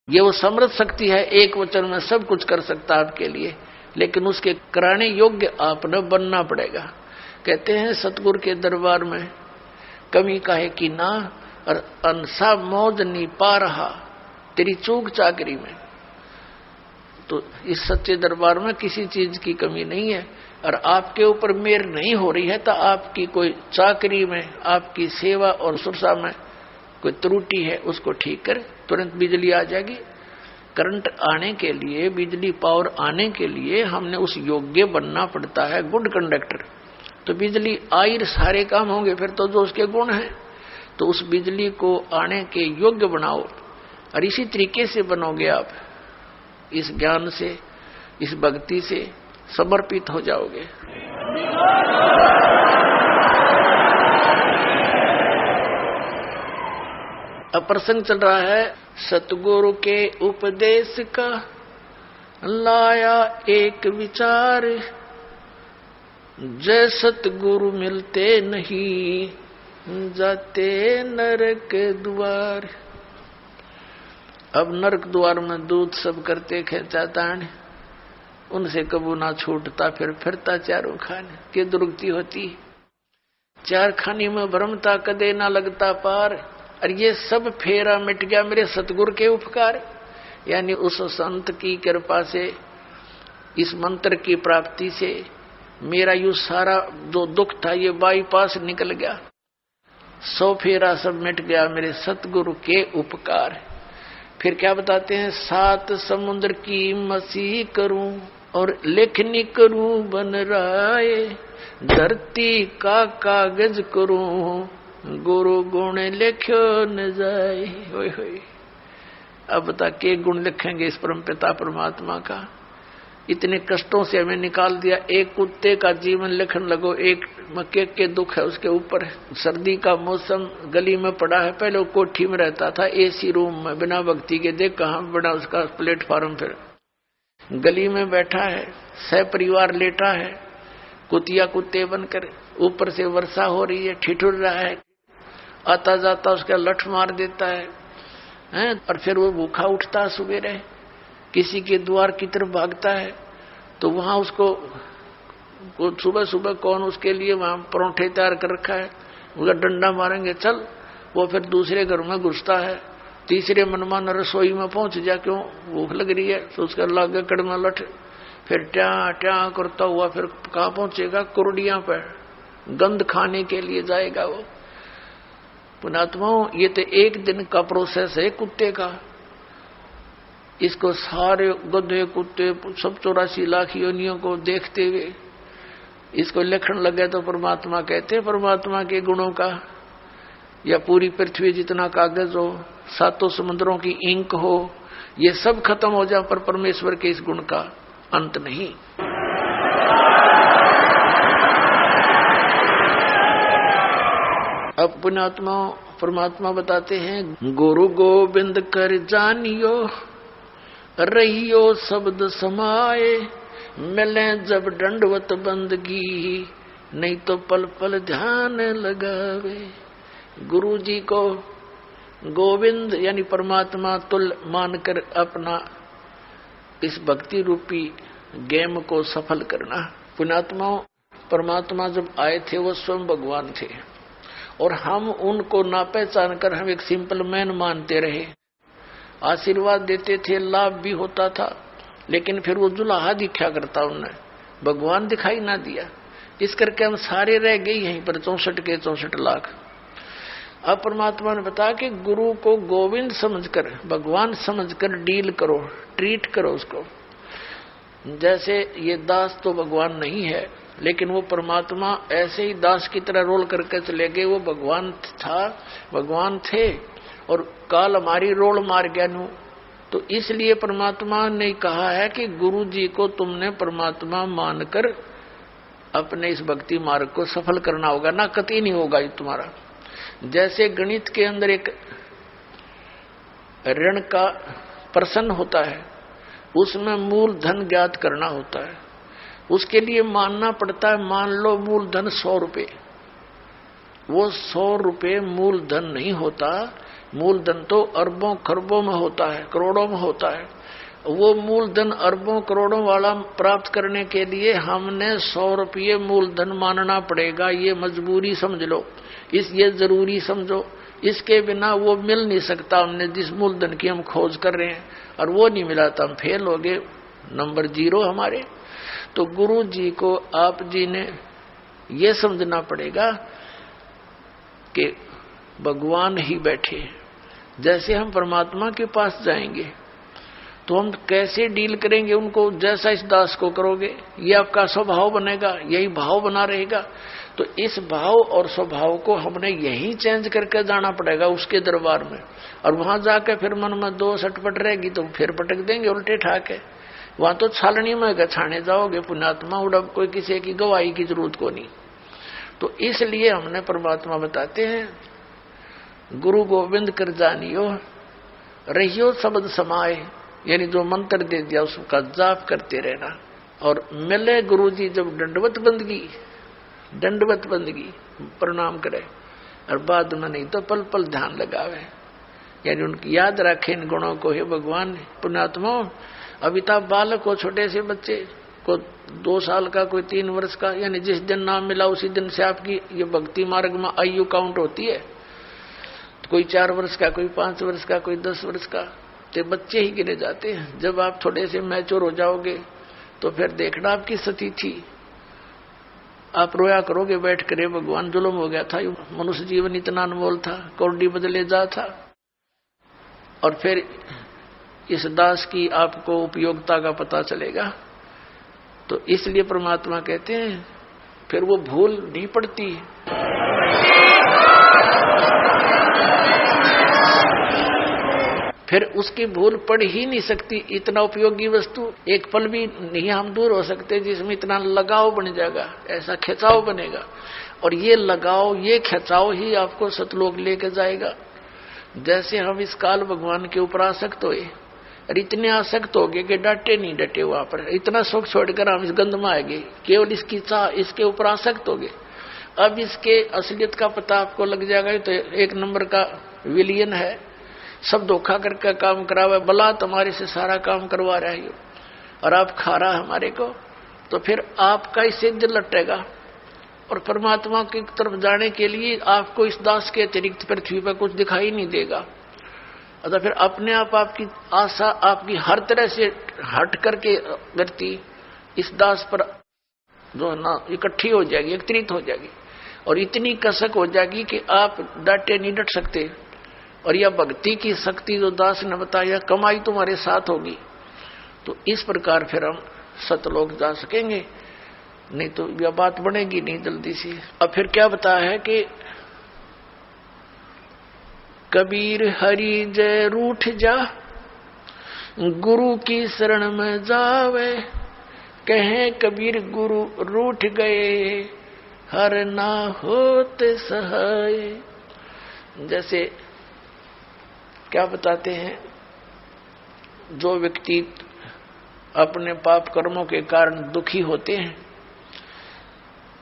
ये वो समृद्ध शक्ति है, एक वचन में सब कुछ कर सकता है आपके लिए, लेकिन उसके कराने योग्य आपने बनना पड़ेगा। कहते हैं सतगुरु के दरबार में कमी काहे की ना, और अनसा मौज नहीं पा रहा तेरी चूक चाकरी में। तो इस सच्चे दरबार में किसी चीज की कमी नहीं है, और आपके ऊपर मेहर नहीं हो रही है तो आपकी कोई चाकरी में, आपकी सेवा और सुरक्षा में कोई त्रुटि है, उसको ठीक कर, तुरंत बिजली आ जाएगी। करंट आने के लिए, बिजली पावर आने के लिए हमने उस योग्य बनना पड़ता है, गुड कंडक्टर। तो बिजली आई सारे काम होंगे, फिर तो जो उसके गुण हैं। तो उस बिजली को आने के योग्य बनाओ, और इसी तरीके से बनोगे आप, इस ज्ञान से, इस भक्ति से समर्पित हो जाओगे। अब प्रसंग चल रहा है सतगुरु के उपदेश का, लाया एक विचार, जय सतगुरु मिलते नहीं जाते नरक द्वार। अब नरक द्वार में दूध सब करते खेचा तान, उनसे कबू ना छूटता, फिर फिरता चारों खाने के दुर्गति होती। चार खानी में भ्रमता कदे ना लगता पार, और ये सब फेरा मिट गया मेरे सतगुरु के उपकार, यानी उस संत की कृपा से, इस मंत्र की प्राप्ति से मेरा यू सारा जो दुख था ये बाईपास निकल गया। 100 फेरा सब मिट गया मेरे सतगुरु के उपकार। फिर क्या बताते हैं, 7 समुद्र की मसीह करूं और लेखनी करूं बन राय, धरती का कागज करूं गुरु गुण लिखो न जाए। होय होय, अब बता के गुण लिखेंगे इस परम पिता परमात्मा का। इतने कष्टों से हमें निकाल दिया, एक कुत्ते का जीवन लिखने लगो, एक मक्के के दुख है उसके ऊपर। सर्दी का मौसम, गली में पड़ा है, पहले वो कोठी में रहता था एसी रूम में बिना भक्ति के, देख कहाँ बना उसका प्लेटफार्म, फिर गली में बैठा है, सह परिवार लेटा है, कुतिया कुत्ते बनकर, ऊपर से वर्षा हो रही है, ठिठुर रहा है, आता जाता उसका लठ मार देता है, और फिर वो भूखा उठता सुबेरे, किसी के द्वार की तरफ भागता है, तो वहां उसको सुबह सुबह कौन उसके लिए वहां परोठे तैयार कर रखा है, उसका डंडा मारेंगे चल, वो फिर दूसरे घर में घुसता है, तीसरे मनमान रसोई में पहुंच जा, क्यों भूख लग रही है, तो उसका लागे कड़मा लठ, फिर ट्या ट्या करता हुआ फिर कहाँ पहुंचेगा, कुरडिया पर गंध खाने के लिए जाएगा वो। पुणात्माओं, ये तो एक दिन का प्रोसेस है कुत्ते का। इसको सारे गधे कुत्ते सब 84 लाख योनियों को देखते हुए इसको लिखण लगे तो परमात्मा कहते, परमात्मा के गुणों का, या पूरी पृथ्वी जितना कागज हो, 7 समुद्रों की इंक हो, ये सब खत्म हो जाए पर परमेश्वर के इस गुण का अंत नहीं। अब पुण्यात्मा परमात्मा बताते हैं, गुरु गोविंद कर जानियो रहियो शब्द समाए, मिले जब दंडवत बंदगी, नहीं तो पल पल ध्यान लगावे। गुरु जी को गोविंद यानी परमात्मा तुल मानकर अपना इस भक्ति रूपी गेम को सफल करना। पुण्यात्माओं, परमात्मा जब आए थे वो स्वयं भगवान थे, और हम उनको ना पहचान कर हम एक सिंपल मैन मानते रहे। आशीर्वाद देते थे, लाभ भी होता था, लेकिन फिर वो जुलाहा दिखा करता, उन्हें भगवान दिखाई ना दिया। इस करके हम सारे रह गए यहीं पर 64 के 64 लाख। अब परमात्मा ने बताया कि गुरु को गोविंद समझकर, भगवान समझकर डील करो, ट्रीट करो उसको। जैसे ये दास तो भगवान नहीं है, लेकिन वो परमात्मा ऐसे ही दास की तरह रोल करके चले गए। वो भगवान था, भगवान थे, और काल हमारी रोल मार गया नू। तो इसलिए परमात्मा ने कहा है कि गुरु जी को तुमने परमात्मा मानकर अपने इस भक्ति मार्ग को सफल करना होगा, ना कतई नहीं होगा ये तुम्हारा। जैसे गणित के अंदर एक ऋण का प्रश्न होता है, उसमें मूल धन ज्ञात करना होता है, उसके लिए मानना पड़ता है, मान लो मूल धन 100 रुपए। वो 100 रुपए मूल धन नहीं होता, मूलधन तो अरबों खरबों में होता है, करोड़ों में होता है। वो मूलधन अरबों करोड़ों वाला प्राप्त करने के लिए हमने 100 रुपये मूलधन मानना पड़ेगा। ये मजबूरी समझ लो, ये जरूरी समझो। इसके बिना वो मिल नहीं सकता। हमने जिस मूलधन की हम खोज कर रहे हैं और वो नहीं मिला तो हम फेल हो गए, नंबर 0 हमारे। तो गुरु जी को आप जी ने ये समझना पड़ेगा कि भगवान ही बैठे हैं। जैसे हम परमात्मा के पास जाएंगे तो हम कैसे डील करेंगे उनको, जैसा इस दास को करोगे ये आपका स्वभाव बनेगा, यही भाव बना रहेगा। तो इस भाव और स्वभाव को हमने यही चेंज करके जाना पड़ेगा उसके दरबार में। और वहां जाकर फिर मन में 2 सटपट रहेगी तो फिर पटक देंगे उल्टे ठाके। वहां तो छालनी में गछाने जाओगे पुण्यात्मा, उड़ब कोई किसी की गवाही की जरूरत को नहीं। तो इसलिए हमने परमात्मा बताते हैं, गुरु गोविंद कर जानियो रहियो शब्द समाए, यानी जो मंत्र दे दिया उसका जाप करते रहना। और मिले गुरु जी जब दंडवत बंदगी प्रणाम करे, और बाद में नहीं तो पल पल ध्यान लगावे, यानी उनकी याद रखे इन गुणों को। हे भगवान पुण्यात्मा, अमिताभ बालक को, छोटे से बच्चे को 2 साल का, कोई 3 वर्ष का, यानी जिस दिन नाम मिला उसी दिन से आपकी ये भक्ति मार्ग में आयु काउंट होती है। तो कोई 4 वर्ष का, कोई 5 वर्ष का, कोई 10 वर्ष का, तो बच्चे ही गिने जाते हैं। जब आप थोड़े से मैच्योर हो जाओगे तो फिर देखना आपकी स्थिति थी, आप रोया करोगे बैठ कर, भगवान जुल्म हो गया था, मनुष्य जीवन इतना अनमोल था, कौड़ी बदले जा था। और फिर इस दास की आपको उपयोगिता का पता चलेगा। तो इसलिए परमात्मा कहते हैं फिर वो भूल नहीं पड़ती। फिर उसकी भूल पड़ ही नहीं सकती। इतना उपयोगी वस्तु एक पल भी नहीं हम दूर हो सकते जिसमें इतना लगाव बन जाएगा, ऐसा खिंचाव बनेगा। और ये लगाव, ये खिंचाव ही आपको सतलोक लेके जाएगा। जैसे हम इस काल भगवान के ऊपर आसक्त हुए और इतने आसक्त हो गए कि डटे नहीं डटे वहां पर, इतना सुख छोड़कर हम इस गंध में आ गए, केवल इसकी चाह, इसके ऊपर आसक्त हो गए। अब इसके असलियत का पता आपको लग जाएगा। तो 1 नंबर का विलियन है, सब धोखा करके काम करावे, बला तुम्हारे से सारा काम करवा रहा है और आप खा रहा हमारे को। तो फिर आपका इससे दिल लटेगा और परमात्मा की तरफ जाने के लिए आपको इस दास के अतिरिक्त पृथ्वी पर कुछ दिखाई नहीं देगा। अतः फिर अपने आप आपकी आशा आपकी हर तरह से हट करके व्यक्ति इस दास पर जो है ना इकट्ठी हो जाएगी, एकत्रित हो जाएगी और इतनी कसक हो जाएगी कि आप डटे नहीं डट सकते। और यह भक्ति की शक्ति जो दास ने बताया, कमाई तुम्हारे साथ होगी। तो इस प्रकार फिर हम सतलोक जा सकेंगे, नहीं तो यह बात बनेगी नहीं जल्दी से। अब फिर क्या बताया है कि कबीर हरि जय रूठ जा, गुरु की शरण में जावे, कहे कबीर गुरु रूठ गए, हर ना होते सहाय। जैसे क्या बताते हैं, जो व्यक्ति अपने पाप कर्मों के कारण दुखी होते हैं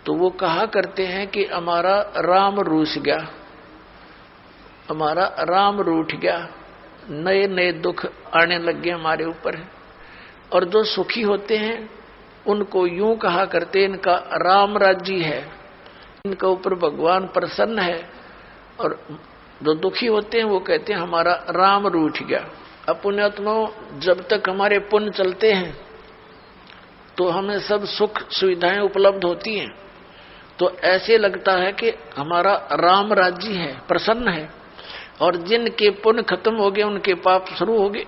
तो वो कहा करते हैं कि हमारा राम रूठ गया, हमारा राम रूठ गया, नए नए दुख आने लग गए हमारे ऊपर। और जो सुखी होते हैं उनको यूं कहा करते हैं, इनका राम राज्य है, इनके ऊपर भगवान प्रसन्न है। और जो दुखी होते हैं वो कहते हैं हमारा राम रूठ गया। अब पुण्यात्माओं, जब तक हमारे पुण्य चलते हैं तो हमें सब सुख सुविधाएं उपलब्ध होती हैं, तो ऐसे लगता है कि हमारा राम राज्य है, प्रसन्न है। और जिनके पुण्य खत्म हो गए, उनके पाप शुरू हो गए,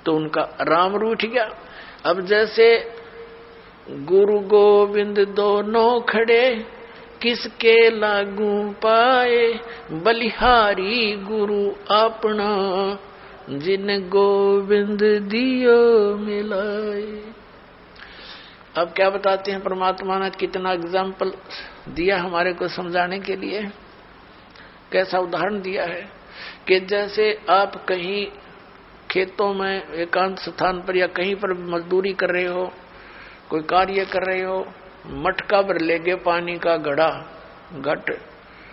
तो उनका राम रूठ गया। अब जैसे गुरु गोविंद दोनों खड़े, किसके लागू पाए, बलिहारी गुरु अपना, जिन गोविंद दियो मिलाए। अब क्या बताते हैं परमात्मा ने, कितना एग्जाम्पल दिया हमारे को समझाने के लिए। कैसा उदाहरण दिया है कि जैसे आप कहीं खेतों में एकांत स्थान पर या कहीं पर मजदूरी कर रहे हो, कोई कार्य कर रहे हो, मटका भर लेगे पानी का घड़ा घट,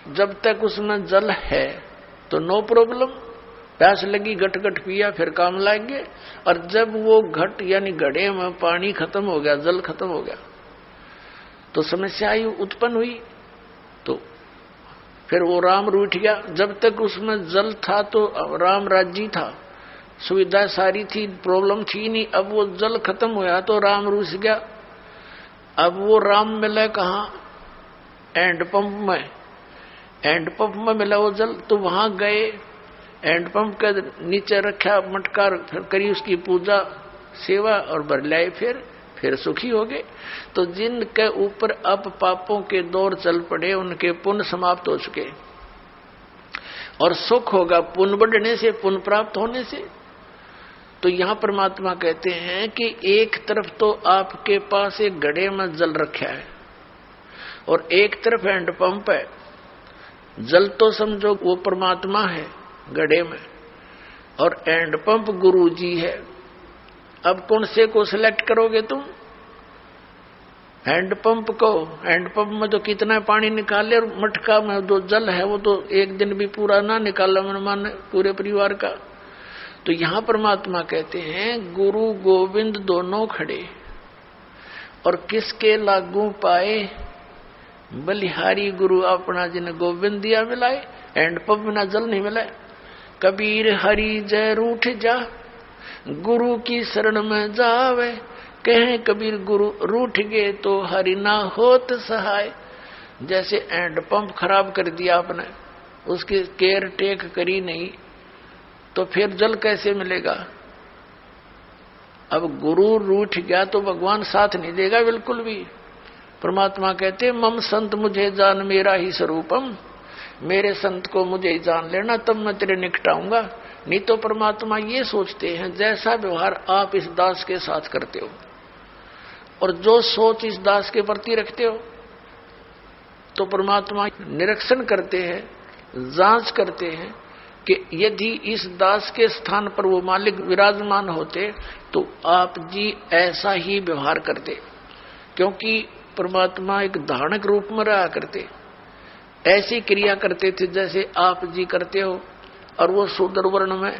जब तक उसमें जल है तो नो प्रॉब्लम, प्यास लगी घट घट पिया फिर काम लाएंगे। और जब वो घट यानी घड़े में पानी खत्म हो गया, जल खत्म हो गया, तो समस्या उत्पन्न हुई। तो फिर वो राम रूठ गया। जब तक उसमें जल था तो राम राज्य था, सुविधा सारी थी, प्रॉब्लम थी नहीं। अब वो जल खत्म हुआ तो राम रूठ गया। अब वो राम मिला कहाँ? हैंडपंप में। हैंडपंप में मिला वो जल, तो वहां गए, हैंडपंप के नीचे रखा मटका, फिर करी उसकी पूजा सेवा और भर लाए, फिर सुखी हो गए। तो जिनके ऊपर अब पापों के दौर चल पड़े उनके पुण्य समाप्त हो चुके, और सुख होगा पुण्य बढ़ने से, पुण्य प्राप्त होने से। तो यहां परमात्मा कहते हैं कि एक तरफ तो आपके पास एक घड़े में जल रखा है और एक तरफ हैंडपंप है। जल तो समझो वो परमात्मा है घड़े में, और हैंडपंप गुरु जी है। अब कौन से को सिलेक्ट करोगे तुम? हैंडपंप को। हैंडपंप में तो कितना पानी निकाले, और मटका में जो जल है वो तो एक दिन भी पूरा ना निकाला मन मान पूरे परिवार का। तो यहां परमात्मा कहते हैं गुरु गोविंद दोनों खड़े, और किसके लागू पाए? बलिहारी गुरु अपना जिन गोविंद दिया मिलाए, हैंडपंप बिना जल नहीं मिलाए। कबीर हरि जय रूठ जा, गुरु की शरण में जावे, कहे कबीर गुरु रूठ गए तो हरि ना होत सहाय। जैसे हैंडपंप खराब कर दिया आपने, उसकी केयर टेक करी नहीं, तो फिर जल कैसे मिलेगा? अब गुरु रूठ गया तो भगवान साथ नहीं देगा बिल्कुल भी। परमात्मा कहते मम संत मुझे जान मेरा ही स्वरूपम, मेरे संत को मुझे ही जान लेना तब मैं तेरे निकट आऊंगा। नहीं तो परमात्मा ये सोचते हैं जैसा व्यवहार आप इस दास के साथ करते हो और जो सोच इस दास के प्रति रखते हो, तो परमात्मा निरीक्षण करते हैं, जांच करते हैं कि यदि इस दास के स्थान पर वो मालिक विराजमान होते तो आप जी ऐसा ही व्यवहार करते, क्योंकि परमात्मा एक धारणक रूप में रहा करते, ऐसी क्रिया करते थे जैसे आप जी करते हो। और वो शूद्र वर्ण में